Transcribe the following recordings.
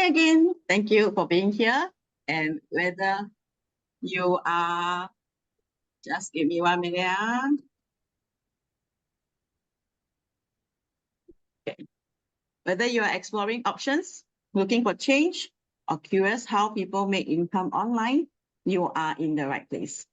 Hi again. Thank you for being here. And whether you are, just give me 1 minute. Okay. Whether you are exploring options, looking for change, or curious how people make income online, you are in the right place.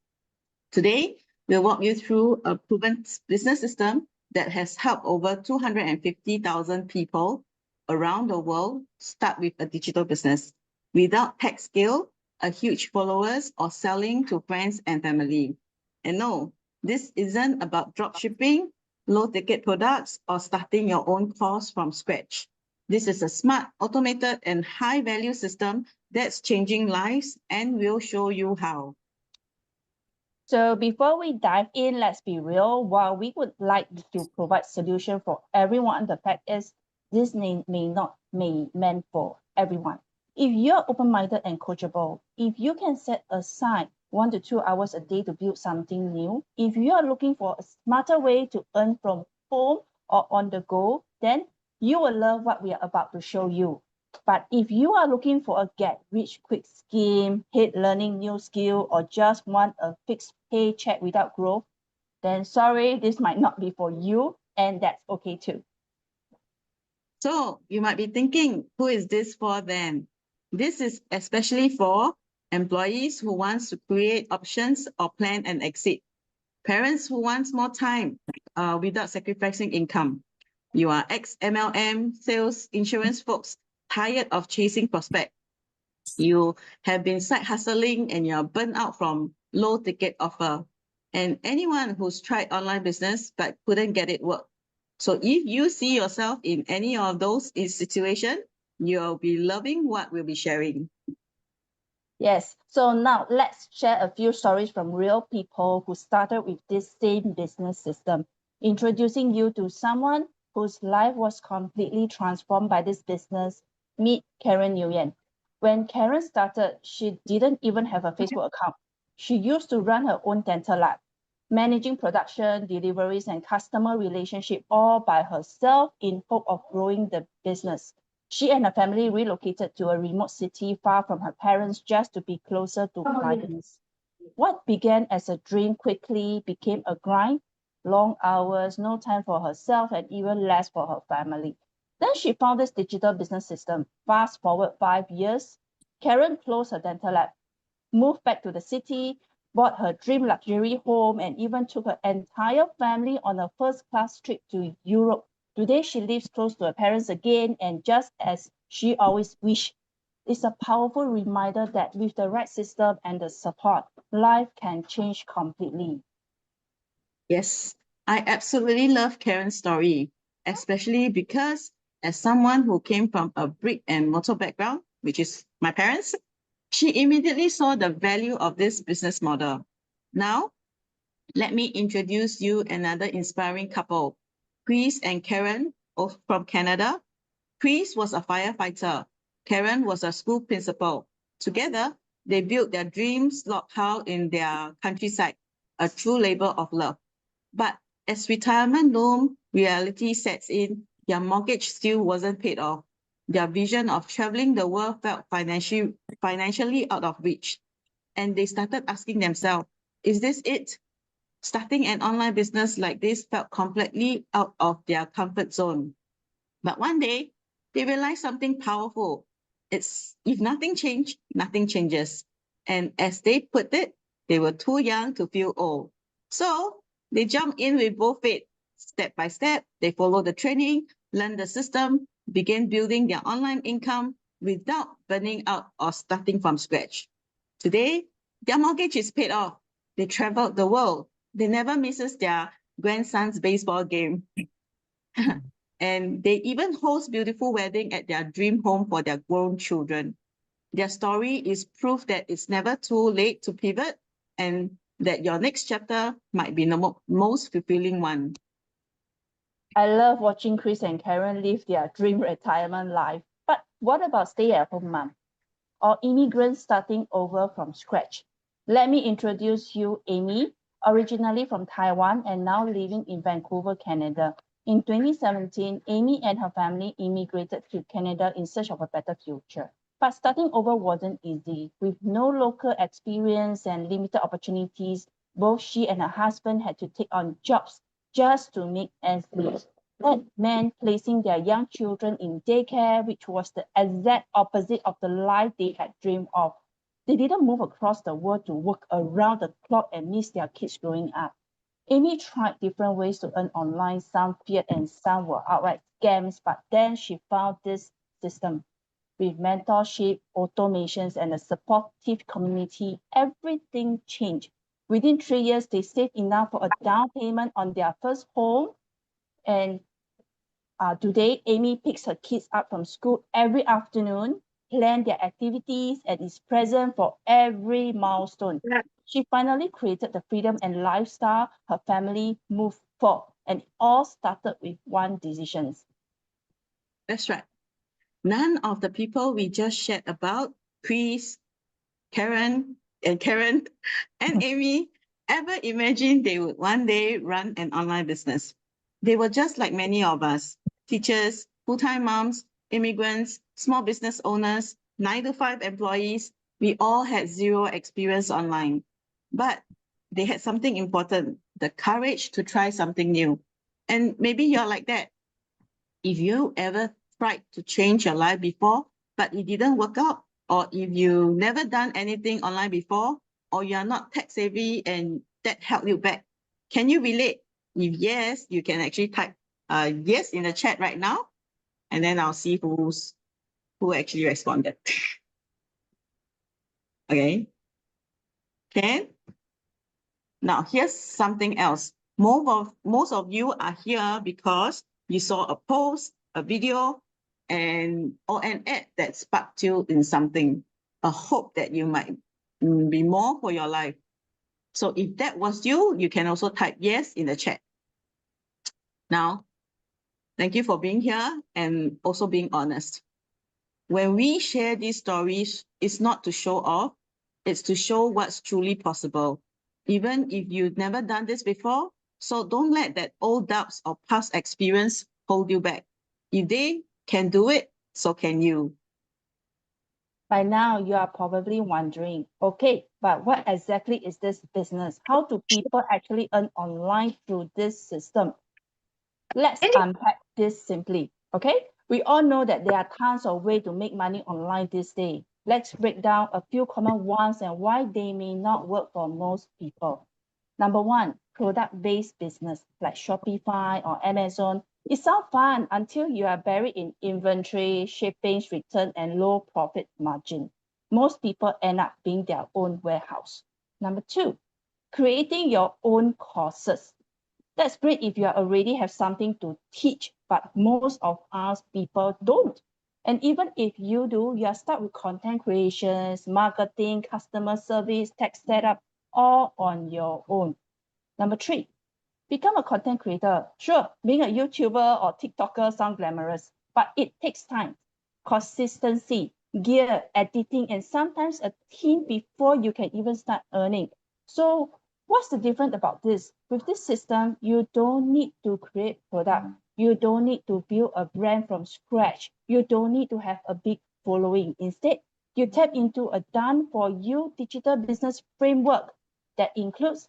Today, we'll walk you through a proven business system that has helped over 250,000 people around the world start with a digital business without tech skill, a huge followers, or selling to friends and family. And no, this isn't about drop shipping, low-ticket products, or starting your own course from scratch. This is a smart, automated, and high-value system that's changing lives, and we'll show you how. So before we dive in, let's be real. While we would like to provide solution for everyone, the fact is this may not be meant for everyone. If you're open-minded and coachable, if you can set aside 1 to 2 hours a day to build something new, if you are looking for a smarter way to earn from home or on the go, then you will love what we are about to show you. But if you are looking for a get-rich-quick scheme, hate learning new skill, or just want a fixed paycheck without growth, then sorry, this might not be for you, and that's okay too. So you might be thinking, who is this for then? This is especially for employees who want to create options or plan an exit, parents who want more time without sacrificing income. You are ex-MLM, sales, insurance folks, tired of chasing prospects. You have been side hustling and you're burnt out from low ticket offer. And anyone who's tried online business but couldn't get it work. So if you see yourself in any of those situations, you'll be loving what we'll be sharing. Yes, so now let's share a few stories from real people who started with this same business system, introducing you to someone whose life was completely transformed by this business. Meet Karen Nguyen. When Karen started, she didn't even have a Facebook account. She used to run her own dental lab, managing production, deliveries, and customer relationship all by herself in hope of growing the business. She and her family relocated to a remote city far from her parents just to be closer to clients. What began as a dream quickly became a grind, long hours, no time for herself, and even less for her family. Then she found this digital business system. Fast forward 5 years, Karen closed her dental lab, moved back to the city, bought her dream luxury home, and even took her entire family on a first-class trip to Europe. Today, she lives close to her parents again, and just as she always wished, it's a powerful reminder that with the right system and the support, life can change completely. Yes, I absolutely love Karen's story, especially because as someone who came from a brick and mortar background, which is my parents, she immediately saw the value of this business model. Now, let me introduce you another inspiring couple, Chris and Karen from Canada. Chris was a firefighter. Karen was a school principal. Together, they built their dreams log house in their countryside, a true labor of love. But as retirement loomed, reality sets in, their mortgage still wasn't paid off. Their vision of traveling the world felt financially out of reach. And they started asking themselves, is this it? Starting an online business like this felt completely out of their comfort zone. But one day, they realized something powerful. It's if nothing changed, nothing changes. And as they put it, they were too young to feel old. So they jumped in with both feet. Step by step, they followed the training, learned the system, began building their online income without burning out or starting from scratch. Today, their mortgage is paid off. They traveled the world. They never misses their grandson's baseball game. And they even host beautiful wedding at their dream home for their grown children. Their story is proof that it's never too late to pivot and that your next chapter might be the most fulfilling one. I love watching Chris and Karen live their dream retirement life. But what about stay-at-home mom or immigrants starting over from scratch? Let me introduce you Amy, originally from Taiwan and now living in Vancouver, Canada. In 2017, Amy and her family immigrated to Canada in search of a better future. But starting over wasn't easy. With no local experience and limited opportunities, both she and her husband had to take on jobs just to make ends meet. That meant placing their young children in daycare, which was the exact opposite of the life they had dreamed of. They didn't move across the world to work around the clock and miss their kids growing up. Amy tried different ways to earn online. Some feared and some were outright scams, but then she found this system. With mentorship, automations, and a supportive community, everything changed. Within 3 years, they saved enough for a down payment on their first home. And today, Amy picks her kids up from school every afternoon, plans their activities, and is present for every milestone. Yeah. She finally created the freedom and lifestyle her family moved for, and it all started with one decision. That's right. None of the people we just shared about, Chris, Karen, and Amy, ever imagined they would one day run an online business. They were just like many of us, teachers, full-time moms, immigrants, small business owners, 9-to-5 employees. We all had zero experience online. But they had something important, the courage to try something new. And maybe you're like that. If you ever tried to change your life before, but it didn't work out, or if you never done anything online before, or you're not tech savvy and that held you back, can you relate? If yes, you can actually type yes in the chat right now, and then I'll see who actually responded. Okay. Can? Now here's something else. Most of you are here because you saw a post, a video, or an ad that sparked you in something, a hope that you might be more for your life. So if that was you, you can also type yes in the chat. Now, thank you for being here and also being honest. When we share these stories, it's not to show off, it's to show what's truly possible, even if you've never done this before. So don't let that old doubts or past experience hold you back. If they can do it, so can you. By now, you are probably wondering, okay, but what exactly is this business? How do people actually earn online through this system? Let's unpack this simply, okay? We all know that there are tons of ways to make money online these days. Let's break down a few common ones and why they may not work for most people. Number one, product-based business like Shopify or Amazon. It sounds fun until you are buried in inventory, shipping, return, and low profit margin. Most people end up being their own warehouse. Number two, creating your own courses. That's great if you already have something to teach, but most of us people don't. And even if you do, you are stuck with content creations, marketing, customer service, tech setup, all on your own. Number three, become a content creator. Sure, being a YouTuber or TikToker sounds glamorous, but it takes time, consistency, gear, editing, and sometimes a team before you can even start earning. So what's the difference about this? With this system, you don't need to create product. You don't need to build a brand from scratch. You don't need to have a big following. Instead, you tap into a done-for-you digital business framework that includes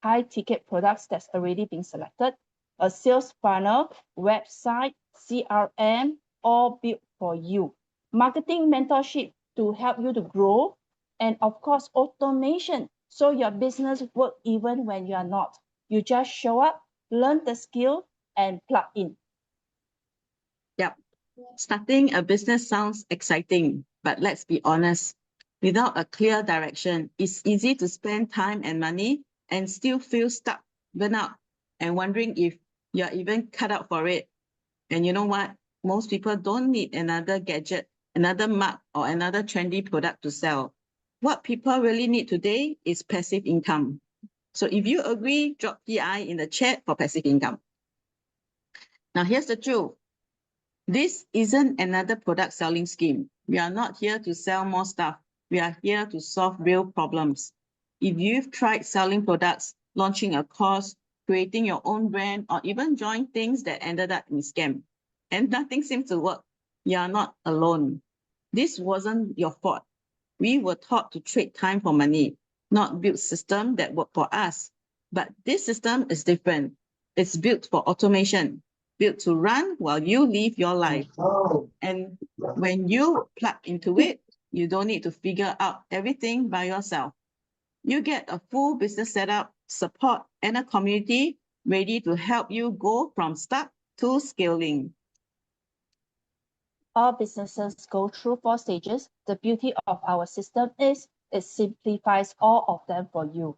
high-ticket products that's already been selected, a sales funnel, website, CRM, all built for you. Marketing mentorship to help you to grow, and of course, automation so your business works even when you are not. You just show up, learn the skill, and plug in. Yep. Starting a business sounds exciting, but let's be honest. Without a clear direction, it's easy to spend time and money and still feel stuck, burnt out, and wondering if you're even cut out for it. And you know what? Most people don't need another gadget, another mug, or another trendy product to sell. What people really need today is passive income. So if you agree, drop PI in the chat for passive income. Now here's the truth. This isn't another product selling scheme. We are not here to sell more stuff. We are here to solve real problems. If you've tried selling products, launching a course, creating your own brand, or even joined things that ended up in scam, and nothing seems to work, you are not alone. This wasn't your fault. We were taught to trade time for money, not build systems that work for us. But this system is different. It's built for automation, built to run while you live your life. And when you plug into it, you don't need to figure out everything by yourself. You get a full business setup, support, and a community ready to help you go from start to scaling. All businesses go through 4 stages. The beauty of our system is it simplifies all of them for you.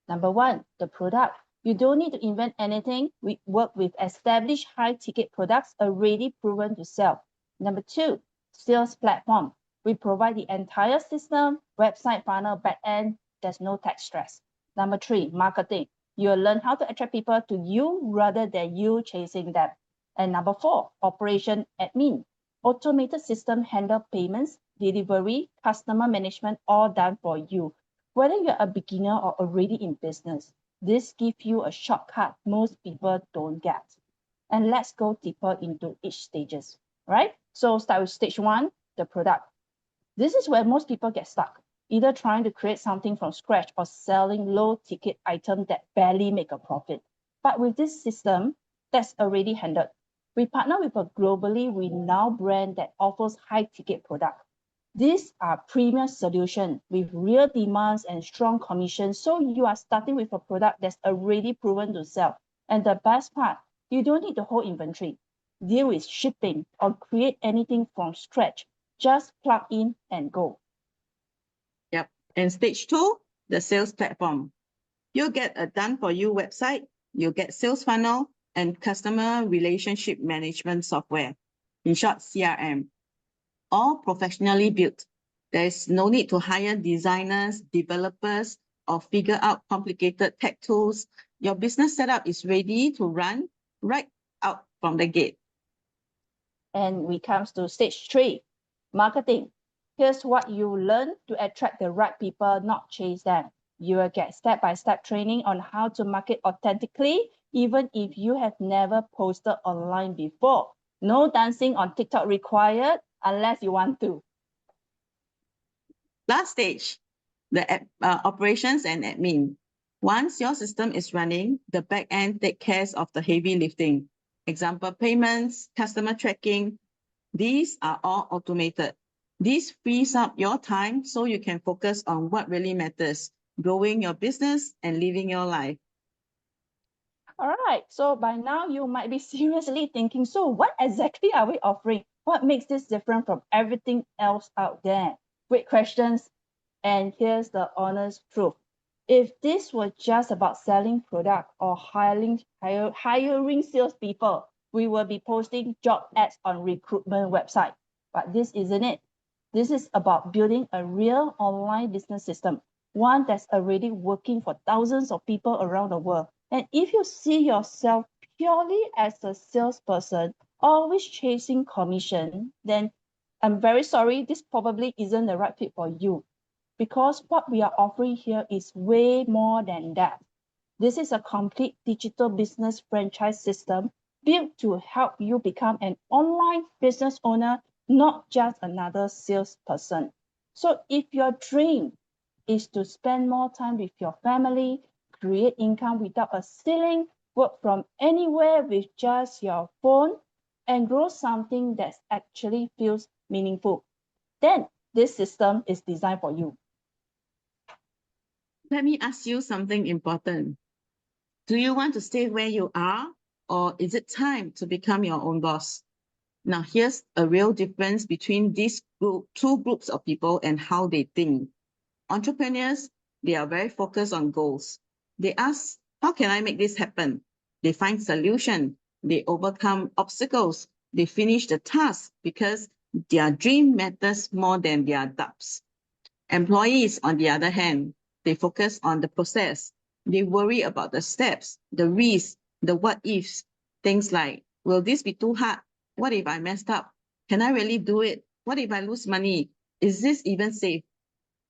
Number 1, the product. You don't need to invent anything. We work with established high-ticket products already proven to sell. Number 2, sales platform. We provide the entire system, website, funnel, back-end. There's no tech stress. Number 3, marketing. You'll learn how to attract people to you rather than you chasing them. And number 4, operation admin. Automated system handle payments, delivery, customer management, all done for you. Whether you're a beginner or already in business, this gives you a shortcut most people don't get. And let's go deeper into each stages, right? So start with stage 1, the product. This is where most people get stuck, either trying to create something from scratch or selling low-ticket items that barely make a profit. But with this system, that's already handled. We partner with a globally renowned brand that offers high-ticket products. These are premium solutions with real demands and strong commissions, so you are starting with a product that's already proven to sell. And the best part, you don't need to hold inventory, deal with shipping, or create anything from scratch. Just plug in and go. Yep. And stage 2, the sales platform. You'll get a done-for-you website, you'll get sales funnel, and customer relationship management software, in short, CRM, all professionally built. There's no need to hire designers, developers, or figure out complicated tech tools. Your business setup is ready to run right out from the gate. And we come to stage 3, marketing. Here's what you learn to attract the right people, not chase them. You will get step-by-step training on how to market authentically, even if you have never posted online before. No dancing on TikTok required unless you want to. Last stage, the operations and admin. Once your system is running, the back end takes care of the heavy lifting. Example, payments, customer tracking. These are all automated. This frees up your time so you can focus on what really matters, growing your business and living your life. All right, so by now you might be seriously thinking, so what exactly are we offering? What makes this different from everything else out there? Great questions. And here's the honest truth. If this were just about selling product or hiring salespeople, we will be posting job ads on recruitment website. But this isn't it. This is about building a real online business system, one that's already working for thousands of people around the world. And if you see yourself purely as a salesperson, always chasing commission, then I'm very sorry, this probably isn't the right fit for you. Because what we are offering here is way more than that. This is a complete digital business franchise system built to help you become an online business owner, not just another salesperson. So if your dream is to spend more time with your family, create income without a ceiling, work from anywhere with just your phone, and grow something that actually feels meaningful, then this system is designed for you. Let me ask you something important. Do you want to stay where you are, or is it time to become your own boss? Now, here's a real difference between these two groups of people and how they think. Entrepreneurs, they are very focused on goals. They ask, how can I make this happen? They find solution. They overcome obstacles. They finish the task because their dream matters more than their doubts. Employees, on the other hand, they focus on the process. They worry about the steps, the risks, the what ifs, things like, will this be too hard? What if I messed up? Can I really do it? What if I lose money? Is this even safe?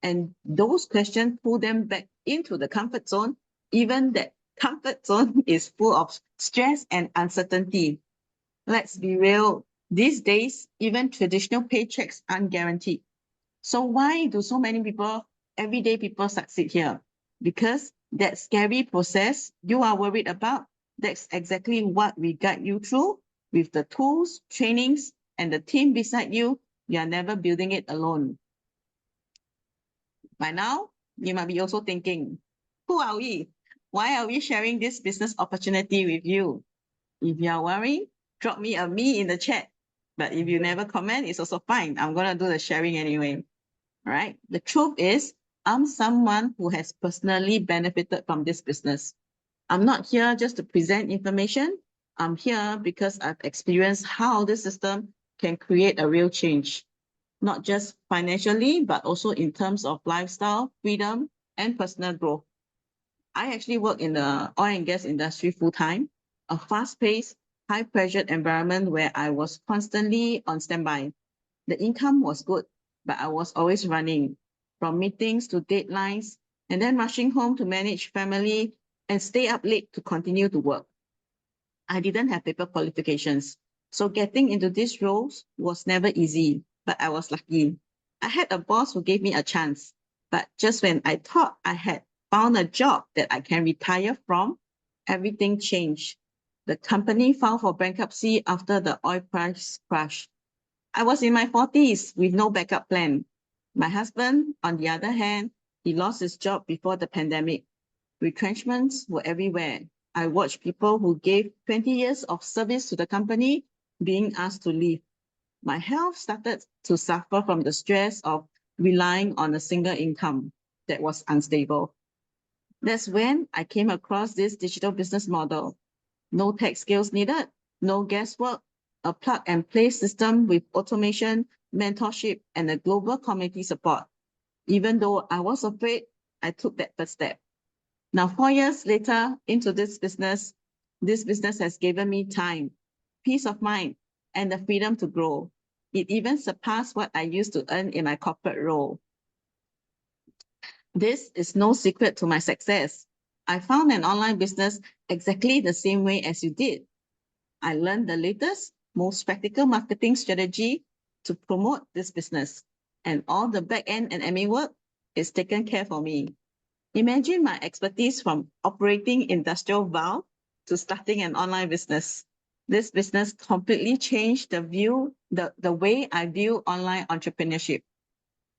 And those questions pull them back into the comfort zone, even that comfort zone is full of stress and uncertainty. Let's be real, These days, even traditional paychecks aren't guaranteed. So why do so many people, everyday people, succeed here? Because that scary process you are worried about, that's exactly what we guide you through with the tools, trainings, and the team beside you. You are never building it alone. By now, you might be also thinking, who are we? Why are we sharing this business opportunity with you? If you are worried, drop me a me in the chat. But if you never comment, it's also fine. I'm going to do the sharing anyway. All right. The truth is, I'm someone who has personally benefited from this business. I'm not here just to present information. I'm here because I've experienced how this system can create a real change, not just financially, but also in terms of lifestyle, freedom, and personal growth. I actually work in the oil and gas industry full-time, a fast-paced, high-pressured environment where I was constantly on standby. The income was good, but I was always running from meetings to deadlines and then rushing home to manage family and stay up late to continue to work. I didn't have paper qualifications, so getting into these roles was never easy, but I was lucky. I had a boss who gave me a chance, but just when I thought I had found a job that I can retire from, everything changed. The company filed for bankruptcy after the oil price crash. I was in my 40s with no backup plan. My husband, on the other hand, he lost his job before the pandemic. Retrenchments were everywhere. I watched people who gave 20 years of service to the company being asked to leave. My health started to suffer from the stress of relying on a single income that was unstable. That's when I came across this digital business model. No tech skills needed, no guesswork, a plug-and-play system with automation, mentorship, and a global community support. Even though I was afraid, I took that first step. Now, 4 years later into this business has given me time, peace of mind, and the freedom to grow. It even surpassed what I used to earn in my corporate role. This is no secret to my success. I found an online business exactly the same way as you did. I learned the latest, most practical marketing strategy to promote this business, and all the back-end and admin work is taken care for me. Imagine my expertise from operating industrial valve to starting an online business. This business completely changed the way I view online entrepreneurship.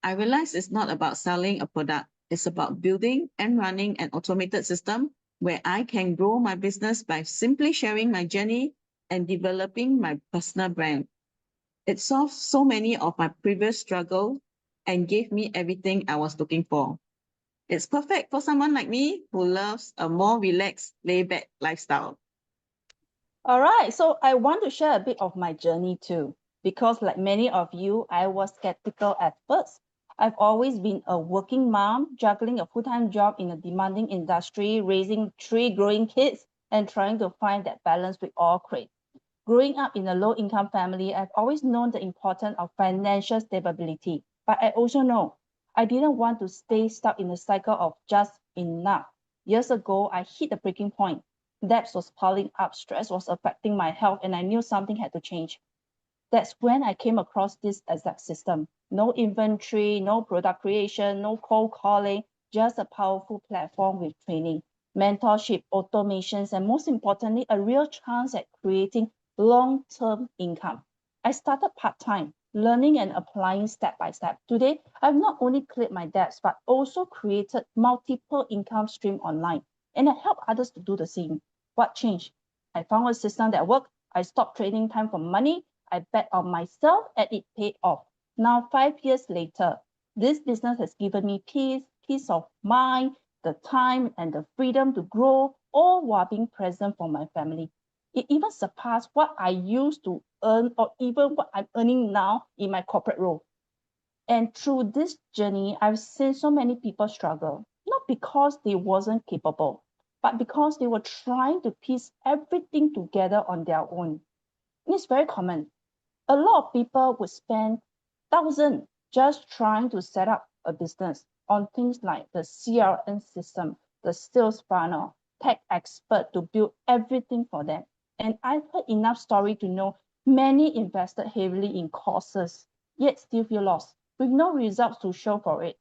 I realized it's not about selling a product. It's about building and running an automated system where I can grow my business by simply sharing my journey and developing my personal brand. It solved so many of my previous struggles and gave me everything I was looking for. It's perfect for someone like me who loves a more relaxed, laid-back lifestyle. All right, so I want to share a bit of my journey too, because like many of you, I was skeptical at first. I've always been a working mom, juggling a full-time job in a demanding industry, raising 3 growing kids, and trying to find that balance with all create. Growing up in a low-income family, I've always known the importance of financial stability, but I also know I didn't want to stay stuck in a cycle of just enough. Years ago, I hit a breaking point. Debts was piling up, stress was affecting my health, and I knew something had to change. That's when I came across this exact system. No inventory, no product creation, no cold calling, just a powerful platform with training, mentorship, automations, and most importantly, a real chance at creating long-term income. I started part-time, learning and applying step by step. Today, I've not only cleared my debts, but also created multiple income streams online, and I help others to do the same. What changed? I found a system that worked. I stopped trading time for money. I bet on myself and it paid off. Now, 5 years later, this business has given me peace of mind, the time and the freedom to grow, all while being present for my family. It even surpassed what I used to earn or even what I'm earning now in my corporate role. And through this journey, I've seen so many people struggle, not because they wasn't capable, but because they were trying to piece everything together on their own. It's very common. A lot of people would spend thousands just trying to set up a business on things like the CRM system, the sales funnel, tech expert to build everything for them. And I've heard enough story to know Many invested heavily in courses, yet still feel lost, with no results to show for it.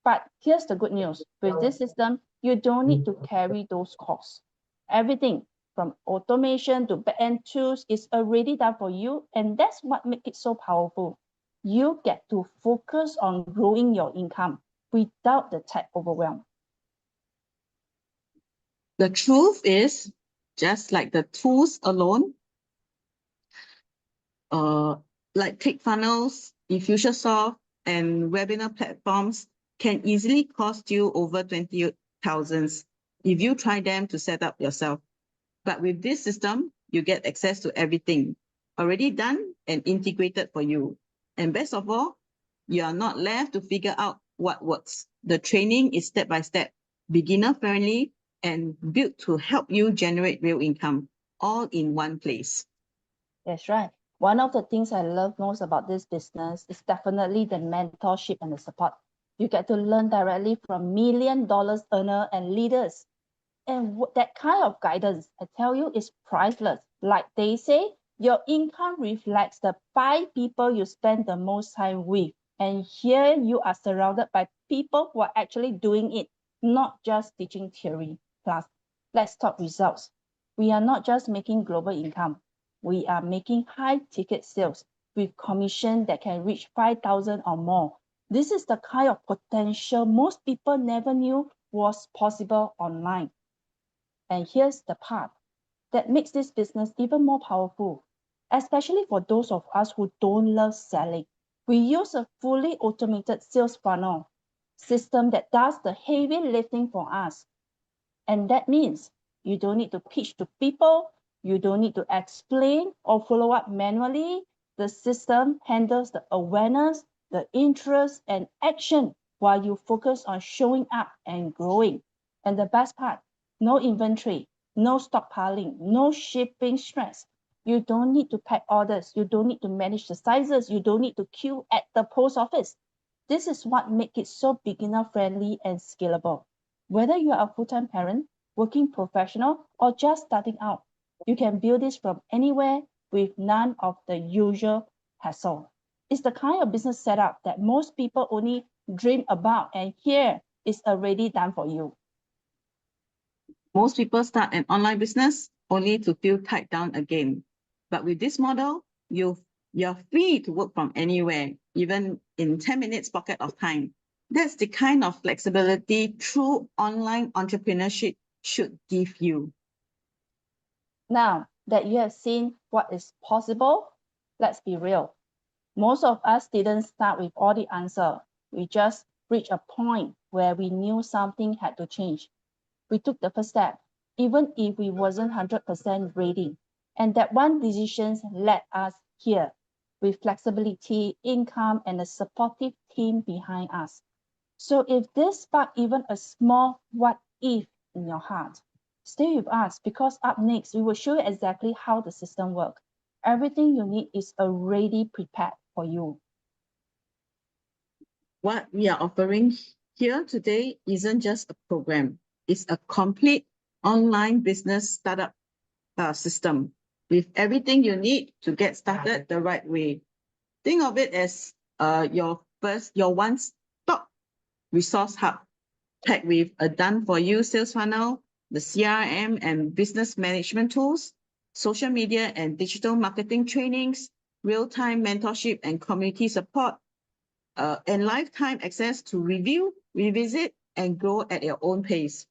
But here's the good news. With this system, you don't need to carry those costs. Everything from automation to back-end tools is already done for you, and that's what makes it so powerful. You get to focus on growing your income without the tech overwhelm. The truth is, just like the tools alone, like ClickFunnels, Infusionsoft, and webinar platforms can easily cost you over 20,000 if you try them to set up yourself. But with this system, you get access to everything already done and integrated for you. And best of all, you are not left to figure out what works. The training is step-by-step, beginner-friendly, and built to help you generate real income, all in one place. That's right. One of the things I love most about this business is definitely the mentorship and the support. You get to learn directly from $1 million earner and leaders. And that kind of guidance, I tell you, is priceless. Like they say, your income reflects the 5 people you spend the most time with. And here you are surrounded by people who are actually doing it, not just teaching theory. Plus, let's talk results. We are not just making global income. We are making high ticket sales with commission that can reach 5,000 or more. This is the kind of potential most people never knew was possible online. And here's the part that makes this business even more powerful, especially for those of us who don't love selling. We use a fully automated sales funnel system that does the heavy lifting for us. And that means you don't need to pitch to people, you don't need to explain or follow up manually. The system handles the awareness, the interest, and action while you focus on showing up and growing. And the best part, no inventory, no stockpiling, no shipping stress. You don't need to pack orders. You don't need to manage the sizes. You don't need to queue at the post office. This is what makes it so beginner friendly and scalable. Whether you are a full-time parent, working professional, or just starting out, you can build this from anywhere with none of the usual hassle. It's the kind of business setup that most people only dream about, and here is already done for you. Most people start an online business only to feel tied down again. But with this model, you're free to work from anywhere, even in 10 minutes pocket of time. That's the kind of flexibility true online entrepreneurship should give you. Now that you have seen what is possible, let's be real. Most of us didn't start with all the answer. We just reached a point where we knew something had to change. We took the first step, even if we wasn't 100% ready. And that one decision led us here with flexibility, income, and a supportive team behind us. So if this sparked even a small what if in your heart, stay with us, because up next, we will show you exactly how the system works. Everything you need is already prepared for you. What we are offering here today isn't just a program. It's a complete online business startup system with everything you need to get started the right way. Think of it as your one-stop resource hub, packed with a done-for-you sales funnel, the CRM and business management tools, social media and digital marketing trainings, real-time mentorship and community support, and lifetime access to review, revisit, and grow at your own pace.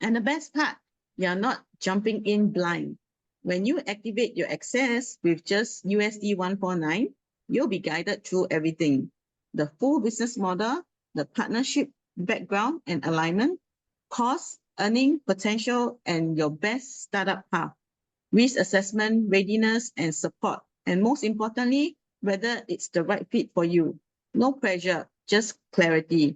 And the best part, you're not jumping in blind. When you activate your access with just USD 149, you'll be guided through everything. The full business model, the partnership background and alignment, cost, earning potential, and your best startup path, risk assessment, readiness, and support. And most importantly, whether it's the right fit for you. No pressure, just clarity.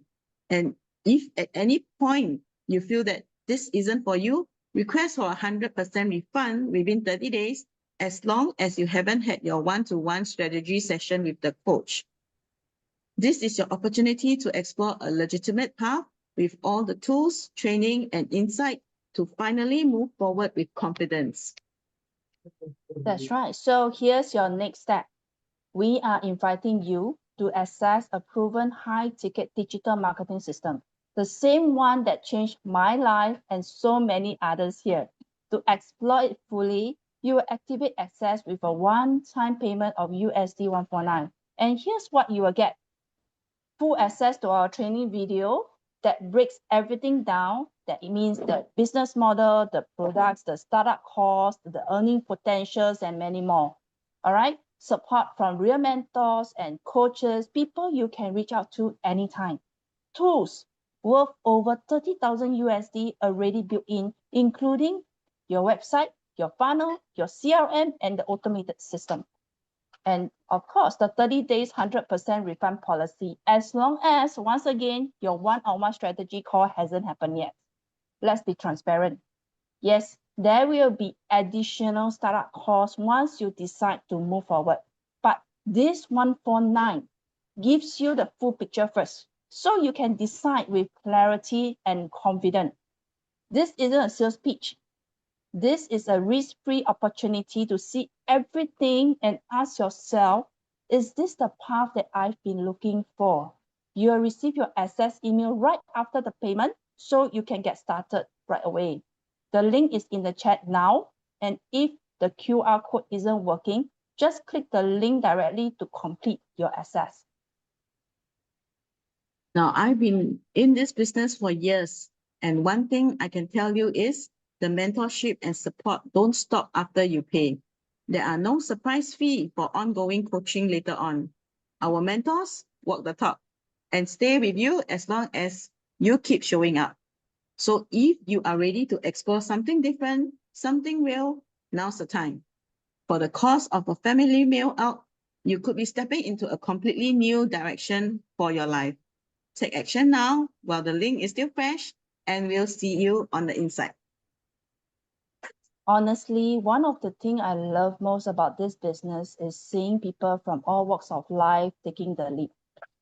And if at any point you feel that this isn't for you, request for a 100% refund within 30 days, as long as you haven't had your one-to-one strategy session with the coach. This is your opportunity to explore a legitimate path with all the tools, training, and insight to finally move forward with confidence. That's right. So here's your next step. We are inviting you to access a proven high-ticket digital marketing system, the same one that changed my life and so many others here. To exploit it fully, you will activate access with a one-time payment of USD 149. And here's what you will get. Full access to our training video that breaks everything down. That it means the business model, the products, the startup cost, the earning potentials, and many more. All right. Support from real mentors and coaches, people you can reach out to anytime. Tools worth over 30,000 USD already built in, including your website, your funnel, your CRM, and the automated system. And of course, the 30 days, 100% refund policy, as long as, once again, your one-on-one strategy call hasn't happened yet. Let's be transparent. Yes, there will be additional startup costs once you decide to move forward. But this 149 gives you the full picture first, so you can decide with clarity and confidence. This isn't a sales pitch. This is a risk-free opportunity to see everything and ask yourself, is this the path that I've been looking for? You will receive your access email right after the payment, so you can get started right away. The link is in the chat now, and if the QR code isn't working, just click the link directly to complete your access. Now, I've been in this business for years, and one thing I can tell you is the mentorship and support don't stop after you pay. There are no surprise fee for ongoing coaching later on. Our mentors walk the talk and stay with you as long as you keep showing up. So if you are ready to explore something different, something real, now's the time. For the cost of a family meal out, you could be stepping into a completely new direction for your life. Take action now while the link is still fresh, and we'll see you on the inside. Honestly, one of the things I love most about this business is seeing people from all walks of life taking the leap,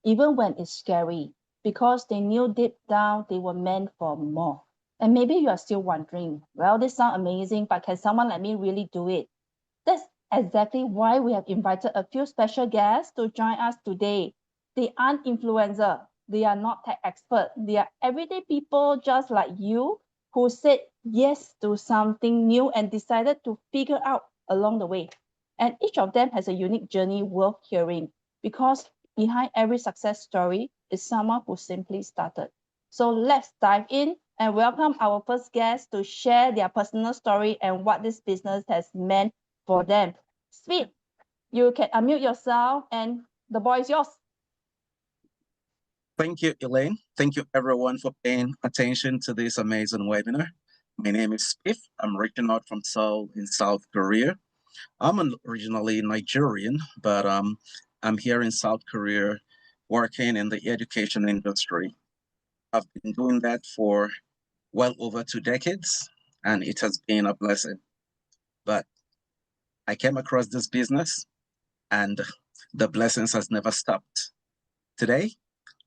even when it's scary, because they knew deep down they were meant for more. And maybe you are still wondering, well, this sounds amazing, but can someone like me really do it? That's exactly why we have invited a few special guests to join us today. They aren't influencers. They are not tech experts. They are everyday people just like you who said yes to something new and decided to figure out along the way. And each of them has a unique journey worth hearing, because behind every success story is someone who simply started. So let's dive in and welcome our first guest to share their personal story and what this business has meant for them. Sweet, you can unmute yourself and the ball is yours. Thank you, Elaine. Thank you, everyone, for paying attention to this amazing webinar. My name is Spiff. I'm reaching out from Seoul in South Korea. I'm originally Nigerian, but I'm here in South Korea working in the education industry. I've been doing that for well over 2 decades, and it has been a blessing. But I came across this business, and the blessings has never stopped. Today,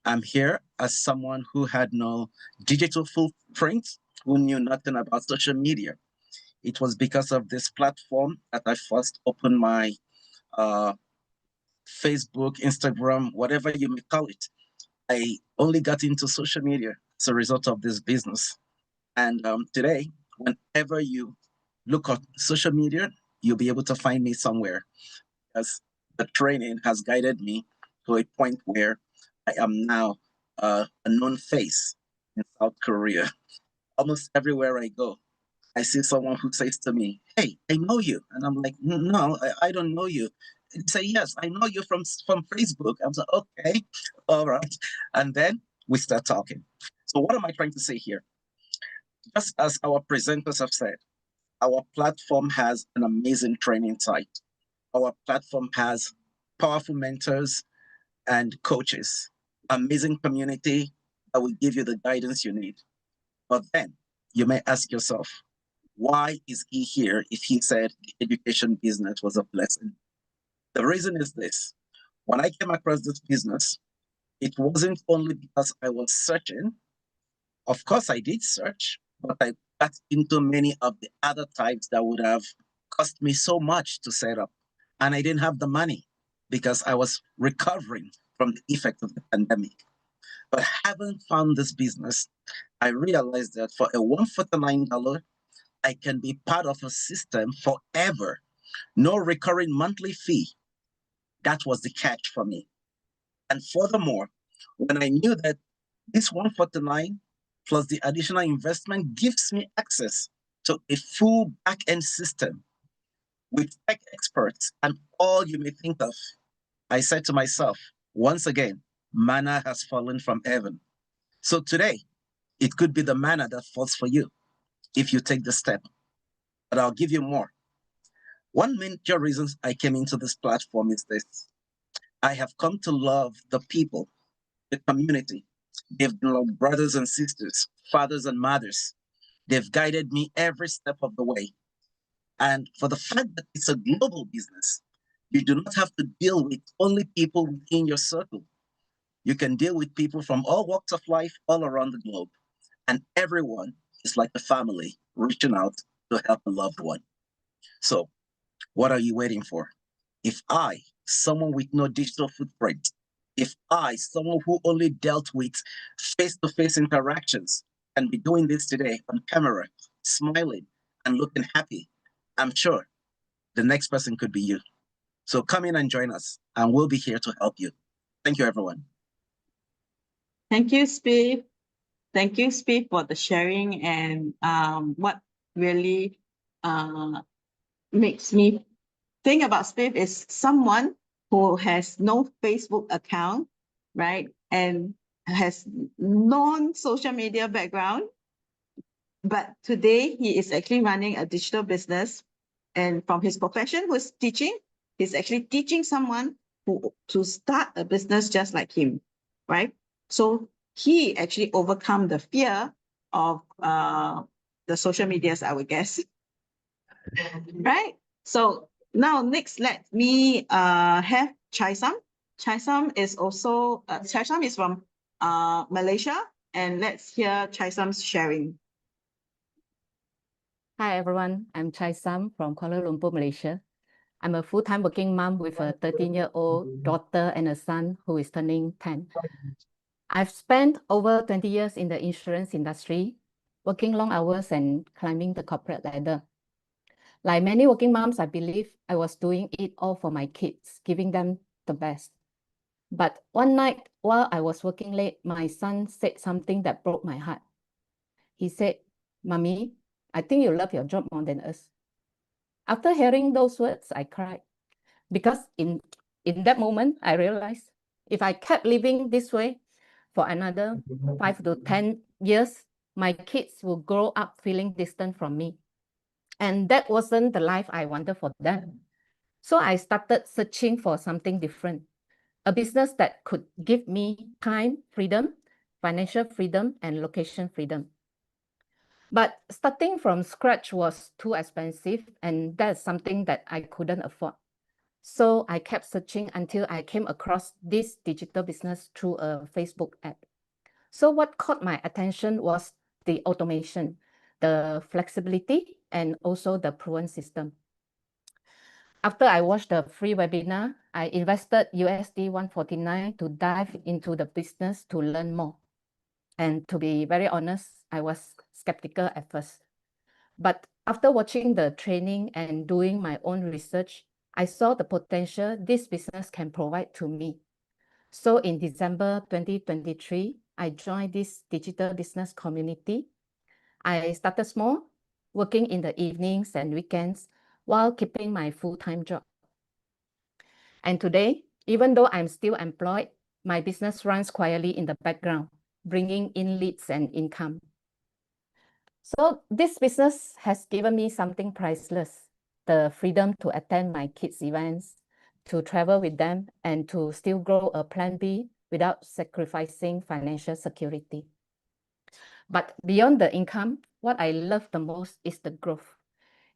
I'm here as someone who had no digital footprint, who knew nothing about social media. It was because of this platform that I first opened my Facebook, Instagram, whatever you may call it. I only got into social media as a result of this business. And today, whenever you look at social media, you'll be able to find me somewhere, as the training has guided me to a point where I am now a known face in South Korea. Almost everywhere I go, I see someone who says to me, "Hey, I know you," and I'm like, "No, I don't know you." They say, "Yes, I know you from Facebook." I'm like, "Okay, all right," and then we start talking. So what am I trying to say here? Just as our presenters have said, our platform has an amazing training site. Our platform has powerful mentors and coaches, amazing community that will give you the guidance you need. But then you may ask yourself, why is he here if he said the education business was a blessing? The reason is this. When I came across this business, it wasn't only because I was searching. Of course, I did search, but I got into many of the other types that would have cost me so much to set up, and I didn't have the money because I was recovering from the effect of the pandemic. But having found this business, I realized that for a $149, I can be part of a system forever. No recurring monthly fee. That was the catch for me. And furthermore, when I knew that this 149 plus the additional investment gives me access to a full back-end system with tech experts and all you may think of, I said to myself, once again, manna has fallen from heaven. So today, it could be the manna that falls for you if you take the step. But I'll give you more. One major reason I came into this platform is this. I have come to love the people, the community. They've been like brothers and sisters, fathers and mothers. They've guided me every step of the way. And for the fact that it's a global business, you do not have to deal with only people within your circle. You can deal with people from all walks of life all around the globe. And everyone is like a family reaching out to help a loved one. So what are you waiting for? If I, someone with no digital footprint, if I, someone who only dealt with face-to-face interactions, can be doing this today on camera, smiling and looking happy, I'm sure the next person could be you. So come in and join us, and we'll be here to help you. Thank you, everyone. Thank you, Spieth. Thank you, Spieth, for the sharing, and what really makes me think about Spieth is someone who has no Facebook account, right? And has non-social media background. But today he is actually running a digital business. And from his profession, who's teaching, he's actually teaching someone to start a business just like him, right? So he actually overcome the fear of the social medias, I would guess. Right? So now next, let me have Chaisam. Chaisam is also, Chaisam is from Malaysia, and let's hear Chaisam's sharing. Hi everyone, I'm Chaisam from Kuala Lumpur, Malaysia. I'm a full-time working mom with a 13-year-old daughter and a son who is turning 10. I've spent over 20 years in the insurance industry, working long hours and climbing the corporate ladder. Like many working moms, I believe I was doing it all for my kids, giving them the best. But one night while I was working late, my son said something that broke my heart. He said, "Mommy, I think you love your job more than us." After hearing those words, I cried because in that moment, I realized if I kept living this way for another 5 to 10 years, my kids will grow up feeling distant from me. And that wasn't the life I wanted for them. So I started searching for something different, a business that could give me time freedom, financial freedom, and location freedom. But starting from scratch was too expensive, and that's something that I couldn't afford. So I kept searching until I came across this digital business through a Facebook app. So what caught my attention was the automation, the flexibility, and also the proven system. After I watched the free webinar, I invested USD 149 to dive into the business to learn more. And to be very honest, I was skeptical at first. But after watching the training and doing my own research, I saw the potential this business can provide to me. So in December 2023, I joined this digital business community. I started small, working in the evenings and weekends while keeping my full-time job. And today, even though I'm still employed, my business runs quietly in the background, bringing in leads and income. So this business has given me something priceless, the freedom to attend my kids' events, to travel with them, and to still grow a plan B without sacrificing financial security. But beyond the income, what I love the most is the growth.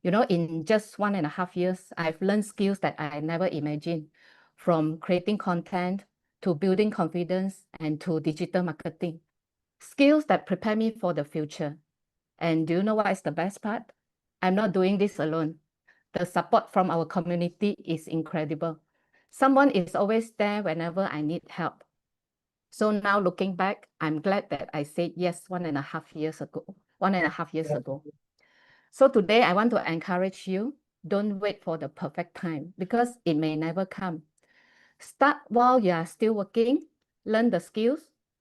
You know, in just 1.5 years, I've learned skills that I never imagined, from creating content to building confidence and to digital marketing. Skills that prepare me for the future. And do you know what is the best part? I'm not doing this alone. The support from our community is incredible. Someone is always there whenever I need help. So now looking back, I'm glad that I said yes 1.5 years ago. 1.5 years ago. So today I want to encourage you, don't wait for the perfect time because it may never come. Start while you are still working, learn the skills,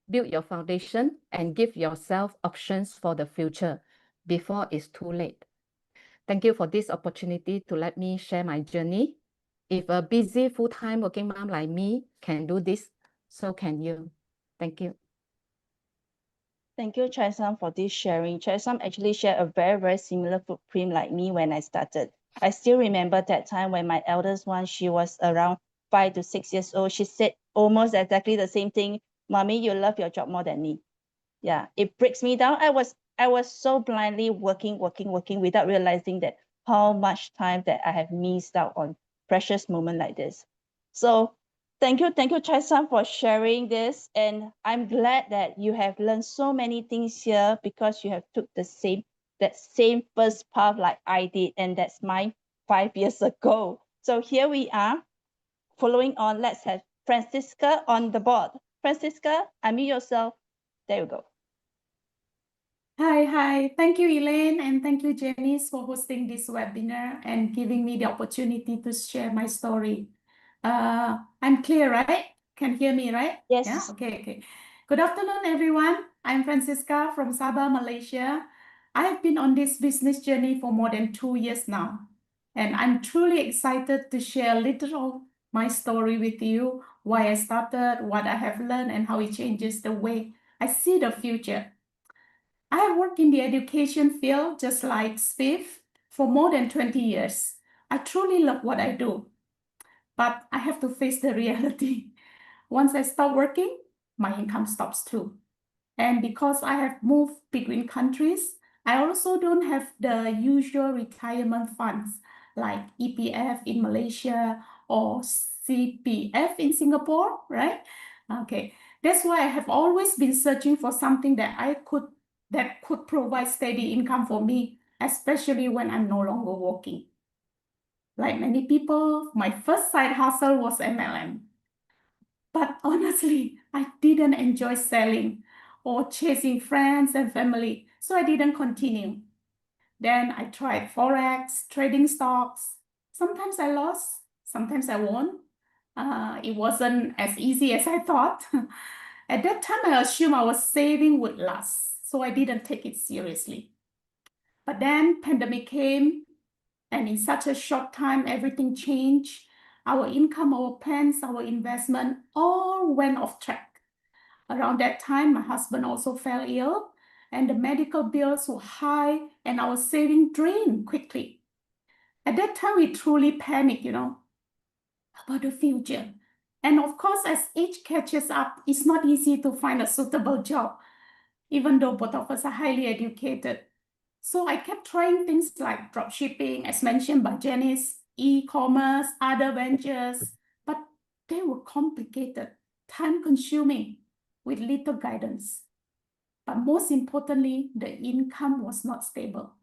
build your foundation, and give yourself options for the future before it's too late. Thank you for this opportunity to let me share my journey. If a busy full-time working mom like me can do this, so can you. Thank you. Thank you, Chai Sam, for this sharing. Chai Sam actually shared a very, very similar footprint like me when I started. I still remember that time when my eldest one, she was around 5 to 6 years old. She said almost exactly the same thing. Mommy, you love your job more than me. Yeah, it breaks me down. I was so blindly working without realizing that how much time that I have missed out on precious moment like this. So thank you, Chai Sam, for sharing this. And I'm glad that you have learned so many things here because you have took that same first path like I did, and that's mine 5 years ago. So here we are. Following on, let's have Francisca on the board. Francisca, unmute yourself. There you go. Hi. Thank you, Elaine, and thank you, Janice, for hosting this webinar and giving me the opportunity to share my story. I'm clear, right? Can hear me, right? Yes. Yeah, okay. Good afternoon, everyone. I'm Francisca from Sabah, Malaysia. I have been on this business journey for more than 2 years now, and I'm truly excited to share a little of my story with you, why I started, what I have learned, and how it changes the way I see the future. I have worked in the education field, just like Steve, for more than 20 years. I truly love what I do, but I have to face the reality. Once I stop working, my income stops too. And because I have moved between countries, I also don't have the usual retirement funds like EPF in Malaysia or CPF in Singapore, right? Okay, that's why I have always been searching for something that could provide steady income for me, especially when I'm no longer working. Like many people, my first side hustle was MLM. But honestly, I didn't enjoy selling or chasing friends and family, so I didn't continue. Then I tried Forex, trading stocks. Sometimes I lost, sometimes I won. It wasn't as easy as I thought. At that time, I assumed our saving would last, so I didn't take it seriously. But then pandemic came, and in such a short time, everything changed. Our income, our plans, our investment all went off track. Around that time, my husband also fell ill, and the medical bills were high, and our saving drained quickly. At that time, we truly panicked, about the future. And of course, as age catches up, it's not easy to find a suitable job, even though both of us are highly educated. So I kept trying things like dropshipping, as mentioned by Janice, e-commerce, other ventures, but they were complicated, time-consuming, with little guidance. But most importantly, the income was not stable.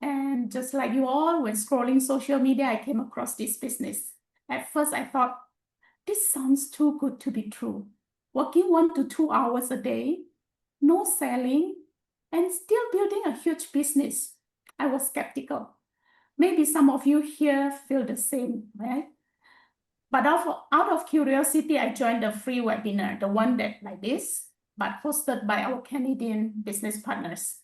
And just like you all, when scrolling social media, I came across this business. At first, I thought, this sounds too good to be true. Working 1 to 2 hours a day, no selling, and still building a huge business. I was skeptical. Maybe some of you here feel the same, right? But out of curiosity, I joined a free webinar, the one that like this, but hosted by our Canadian business partners.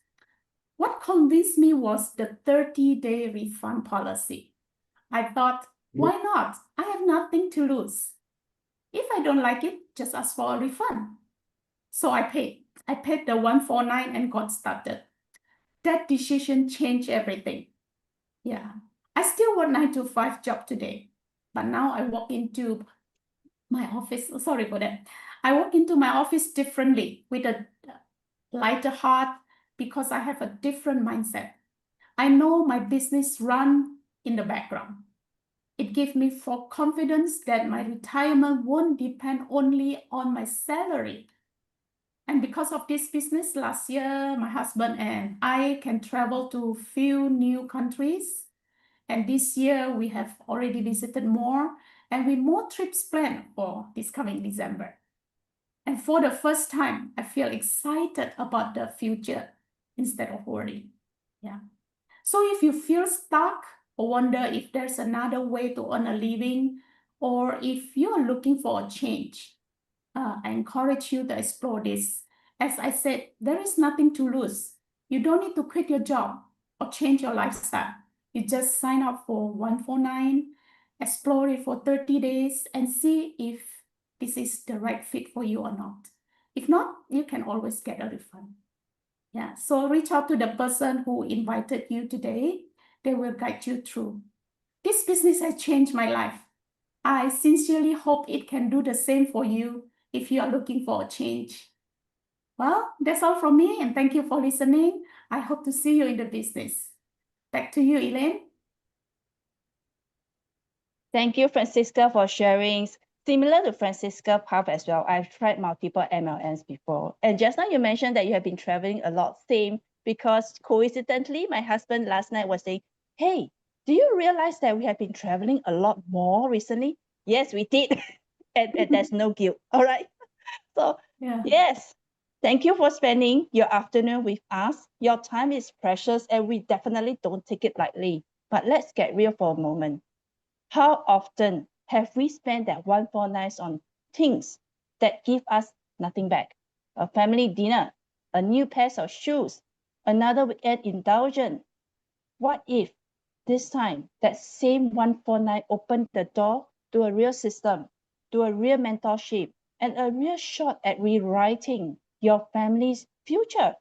What convinced me was the 30-day refund policy. I thought, why not? I have nothing to lose. If I don't like it, just ask for a refund. So I paid. I paid the $149 and got started. That decision changed everything. Yeah, I still work 9 to 5 job today, but now I walk into my office. Sorry for that. I walk into my office differently with a lighter heart because I have a different mindset. I know my business run in the background. It gives me full confidence that my retirement won't depend only on my salary. And because of this business, last year, my husband and I can travel to few new countries. And this year we have already visited more and with more trips planned for this coming December. And for the first time, I feel excited about the future instead of worrying. Yeah. So if you feel stuck or wonder if there's another way to earn a living, or if you are looking for a change, I encourage you to explore this. As I said, there is nothing to lose. You don't need to quit your job or change your lifestyle. You just sign up for 149, explore it for 30 days and see if this is the right fit for you or not. If not, you can always get a refund. Yeah, so reach out to the person who invited you today. They will guide you through. This business has changed my life. I sincerely hope it can do the same for you if you are looking for a change. Well, that's all from me, and thank you for listening. I hope to see you in the business. Back to you, Elaine. Thank you, Francisca, for sharing. Similar to Francisca path as well, I've tried multiple MLMs before. And just now you mentioned that you have been traveling a lot. Same, because coincidentally, my husband last night was saying, hey, do you realize that we have been traveling a lot more recently? Yes, we did. and there's no guilt. All right. So Yeah. yes, thank you for spending your afternoon with us. Your time is precious and we definitely don't take it lightly. But let's get real for a moment. How often have we spent that 149 on things that give us nothing back? A family dinner, a new pair of shoes, another weekend indulgence. What if this time that same 149 opened the door to a real system, to a real mentorship, and a real shot at rewriting your family's future?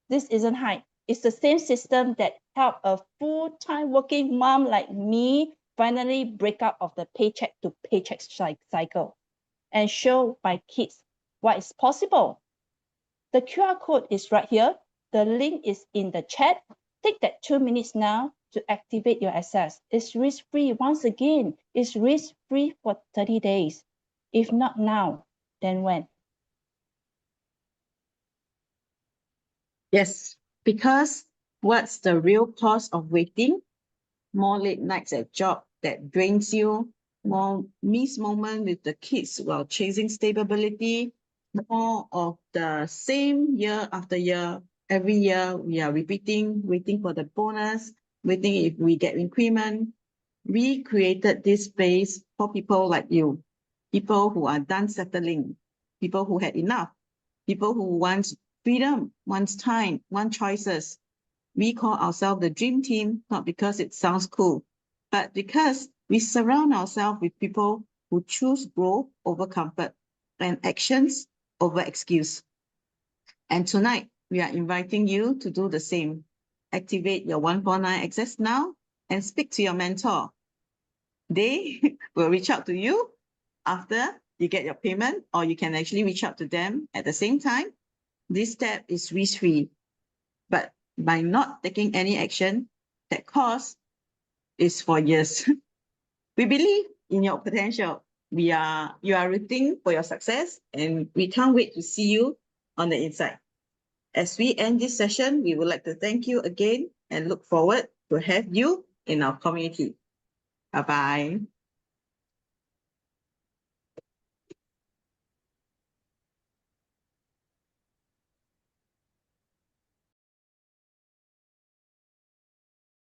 This isn't hype. It's the same system that helped a full-time working mom like me finally break out of the paycheck to paycheck cycle and show my kids what is possible. The QR code is right here. The link is in the chat. Take that 2 minutes now to activate your access. It's risk-free. Once again, it's risk-free for 30 days. If not now, then when? Yes, because what's the real cost of waiting? More late nights at job that drains you, more missed moment with the kids while chasing stability, more of the same year after year. Every year we are repeating, waiting for the bonus, waiting if we get increment. We created this space for people like you, people who are done settling, people who had enough, people who want freedom, want time, want choices. We call ourselves the dream team, not because it sounds cool, but because we surround ourselves with people who choose growth over comfort and actions over excuse. And tonight, we are inviting you to do the same. Activate your 149 access now and speak to your mentor. They will reach out to you after you get your payment, or you can actually reach out to them at the same time. This step is risk-free, but by not taking any action, that cost is for years. We believe in your potential. You are rooting for your success, and we can't wait to see you on the inside. As we end this session, we would like to thank you again and look forward to have you in our community. Bye-bye.